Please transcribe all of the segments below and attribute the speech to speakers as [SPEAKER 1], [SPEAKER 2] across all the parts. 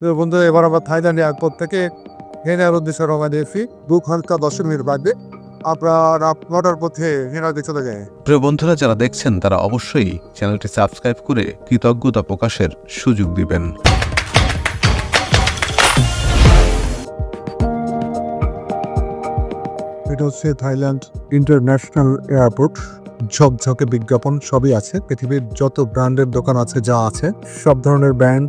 [SPEAKER 1] তো বন্ধুরা, এবার আমরা থাইল্যান্ড এয়ারপোর্ট থেকে হেনার উদ্দেশ্যে রওনা দিয়েছি। 2 ঘন্টা 10 মিনিট বাদে আপনার 9টার পথে হেনার দিকে চলে যায়।
[SPEAKER 2] প্রিয় বন্ধুরা, যারা দেখছেন তারা অবশ্যই চ্যানেলটি সাবস্ক্রাইব করে কৃতজ্ঞতা প্রকাশের সুযোগ দিবেন।
[SPEAKER 1] এটা হচ্ছে থাইল্যান্ড ইন্টারন্যাশনাল এয়ারপোর্ট। ঝকঝকে বিজ্ঞাপন সবই আছে। পৃথিবীর যত ব্র্যান্ডের দোকান আছে, যা আছে সব ধরনের ব্র্যান্ড,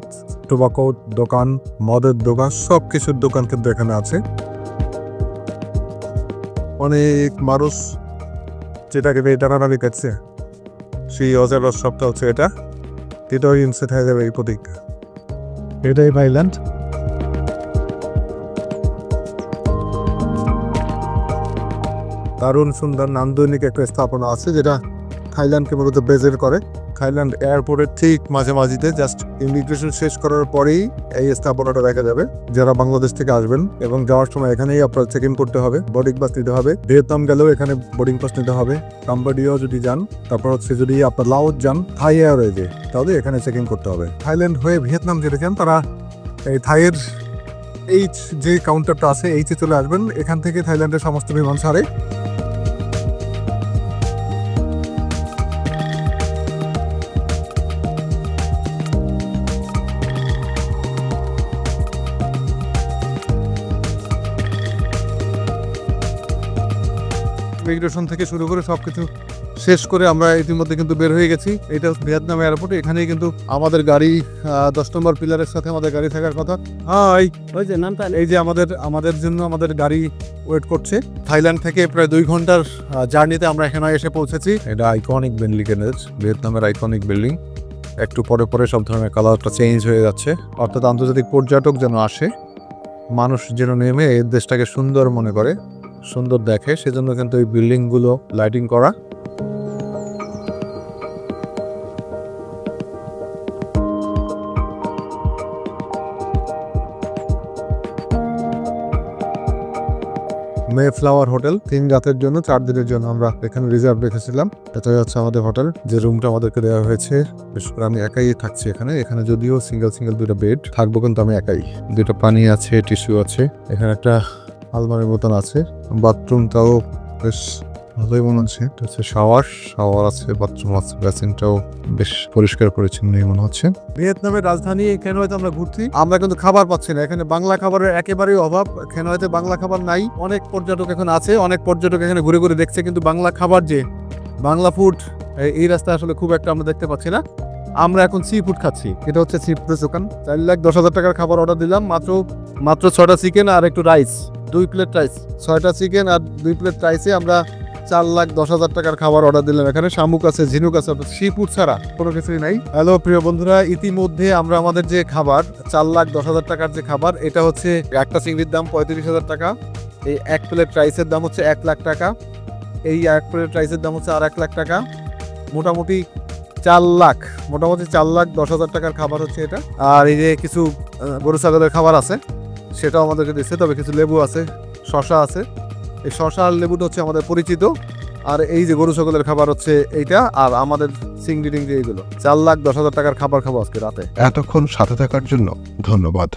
[SPEAKER 1] টোবাকোর দোকান, মদের দোকান, সব কিছুর দোকান কিন্তু এখানে আছে। অনেক মানুষ যেটাকে টানাটানি কাটছে, সেই অজানার সবটা হচ্ছে এটাও ইনসেট হয়ে যাবে এই প্রতীক। এটাই থাইল্যান্ড। দারুণ সুন্দর নান্দনিক একটা স্থাপনা আছে, যেটা থাইল্যান্ডকে মূলত বেজের করে। থাইল্যান্ড এয়ারপোর্টের ঠিক মাঝামাঝিতে, জাস্ট ইমিগ্রেশন শেষ করার পরেই এই স্থাপনাটা দেখা যাবে। যারা বাংলাদেশ থেকে আসবেন এবং যাওয়ার সময় এখানেই আপনার চেক ইন করতে হবে, বোর্ডিং পাস নিতে হবে। ভিয়েতনাম গেলেও এখানে বোর্ডিং পাস নিতে হবে। কাম্বোডিয়া যদি যান, তারপর হচ্ছে যদি আপনার লাওস যান, থাই এয়ারওয়েজে, তাহলে এখানে চেক ইন করতে হবে। থাইল্যান্ড হয়ে ভিয়েতনাম যেতে চান, তারা এই থাইয়ের এইচ যে কাউন্টারটা আছে, এইচে চলে আসবেন। এখান থেকে থাইল্যান্ডের সমস্ত বিমান ছাড়ে। ইমিগ্রেশন থেকে শুরু করে সবকিছু শেষ করে আমরা ইতিমধ্যে কিন্তু বের হয়ে গেছি। এটা ভিয়েতনাম এয়ারপোর্ট। এখানেই কিন্তু আমাদের গাড়ি 10 নম্বর পিলারের সাথে আমাদের গাড়ি থাকার কথা। এই যে আমাদের জন্য আমাদের গাড়ি ওয়েট করছে। থাইল্যান্ড থেকে প্রায় 2 ঘন্টার জার্নিতে আমরা এখানে এসে পৌঁছেছি। এটা আইকনিক বিল্ডিং, ভিয়েতনামের আইকনিক বিল্ডিং। একটু পরে পরে সব ধরনের কালারটা চেঞ্জ হয়ে যাচ্ছে, অর্থাৎ আন্তর্জাতিক পর্যটক যেন আসে, মানুষ যেন নেমে এই দেশটাকে সুন্দর মনে করে, সুন্দর দেখে, সেজন্য কিন্তু এই বিল্ডিংগুলো লাইটিং করা। মে ফ্লাওয়ার হোটেল 3 রাতের জন্য 4 দিনের জন্য আমরা এখানে রিজার্ভ রেখেছিলাম। এটাই হচ্ছে আমাদের হোটেল, যে রুমটা আমাদেরকে দেওয়া হয়েছে। বিশেষ করে আমি একাই থাকছি এখানে যদিও সিঙ্গেল 2টা বেড, থাকবো কিন্তু আমি একাই। 2টা পানি আছে, টিস্যু আছে, এখানে একটা আলমারির মতন আছে। বাথরুমটাও বেশ ভালোই মনে হচ্ছে। এটা হচ্ছে শাওয়ার আছে, বাথরুম আছে, বেসিনটাও বেশ পরিষ্কার পরিচ্ছন্নই মনে হচ্ছে। ভিয়েতনামের রাজধানী হয়তো আমরা ঘুরছি, আমরা কিন্তু খাবার পাচ্ছি না। এখানে বাংলা খাবারের একেবারেই অভাব। হয়তো বাংলা খাবার নাই। অনেক পর্যটক এখন আছে, অনেক পর্যটক এখানে ঘুরে ঘুরে দেখছে, কিন্তু বাংলা খাবার, যে বাংলা ফুড, এই রাস্তায় আসলে খুব একটা আমরা দেখতে পাচ্ছি না। আমরা এখন সি ফুড খাচ্ছি। এটা হচ্ছে সি ফুডের দোকান। 4,10,000 টাকার খাবার অর্ডার দিলাম। মাত্র 6টা চিকেন আর একটু রাইস, 2 প্লেট রাইস। 6টা চিকেন আর 2 প্লেট রাইসে আমরা 4,10,000 টাকার খাবার অর্ডার দিলাম। এখানে শামুক আছে, ঝিনুক আছে, সি ফুড ছাড়া কোনো কিছুই নাই। হ্যালো প্রিয় বন্ধুরা, ইতিমধ্যে আমরা আমাদের যে খাবার 4,10,000 টাকার যে খাবার, এটা হচ্ছে একটা চিংড়ির দাম 35,000 টাকা। এই 1 প্লেট রাইসের দাম হচ্ছে 1 লাখ টাকা। এই 1 প্লেট রাইসের দাম হচ্ছে আর 1 লাখ টাকা। মোটামুটি 4,10,000 টাকার খাবার হচ্ছে এটা। আর এই যে কিছু গরু ছাগলের খাবার আছে, সেটাও আমাদেরকে দিচ্ছে। তবে কিছু লেবু আছে, শশা আছে। এই শশা আর লেবুটা হচ্ছে আমাদের পরিচিত। আর এই যে গরু ছাগলের খাবার হচ্ছে এইটা, আর আমাদের চিংড়ি টিংড়ি এইগুলো। 4,10,000 টাকার খাবার খাবো আজকে রাতে।
[SPEAKER 2] এতক্ষণ সাথে থাকার জন্য ধন্যবাদ।